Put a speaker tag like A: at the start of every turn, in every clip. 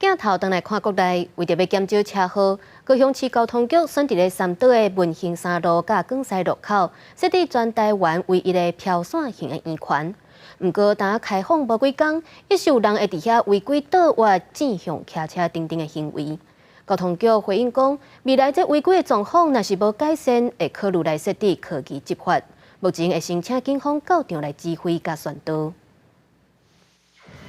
A: 镜头登来看国内，为着要减少车祸，高雄市交通局选伫咧三岛的文兴三路甲广西路口设置全台湾唯一的飘伞型的圆环。不过，当开放无几天，一时有人会伫遐违规倒滑正向骑车等等的行为。交通局回应讲，未来这违规的状况若是无改善，会考虑来设置科技执法。目前会先请警方到场来指挥甲宣导。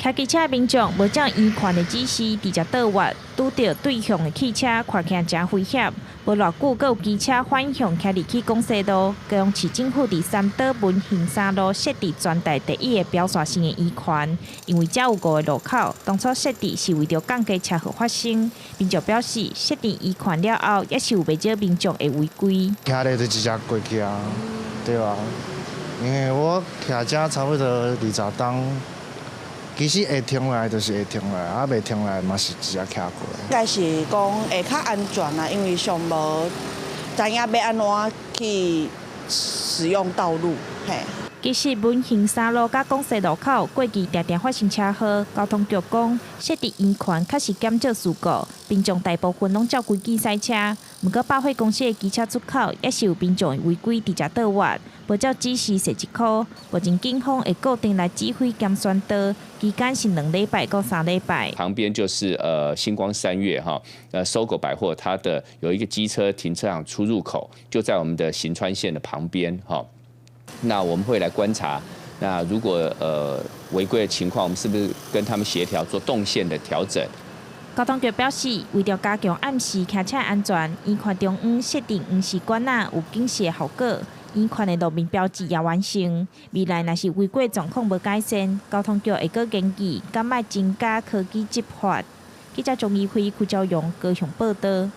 B: 骑机车的民众无照圆环的指示，直接倒滑，拄到对向的汽车，看起来真危险。无偌久，阁有机车反向骑入去广西路，高雄市政府伫三岛文兴三路设置全台第一个标线性的圆环，因为遮有5个路口，当初设置是为着降低车祸发生。民众表示，设置圆环了后，也是有袂少民众会违规。
C: 骑咧就直接过去啊，对啊，因为我骑车差不多20档。其实会停来就是会停来，啊袂停来嘛是直接骑过。
D: 应该是讲会较安全啦，因为上无知影要安怎去使用道路，嘿。
B: 其实文兴三路甲广西路口过去常常发生车祸，交通局讲设置圆环确实减少事故，民众大部分拢照规矩赛车。不过百货公司的机车出口也是有民众违规直接倒滑，无照指示罚1块。目前警方会固定来指挥兼宣导，期间是2礼拜到3礼拜。
E: 旁边就是星光三月哈，搜狗百货它的有一个机车停车场出入口，就在我们的行川线的旁边哈。那我们会来观察，那如果违规的情况，我们是不是跟他们协调做动线的调整？
B: 交通局表示，为了加强暗时骑车安全，圆环中央设定黄时管有警示的效果，圆环的路面标志也完成。未来若是违规状况无改善，交通局会阁研议敢卖增加科技执法。记者钟义辉、邱昭勇高雄报道。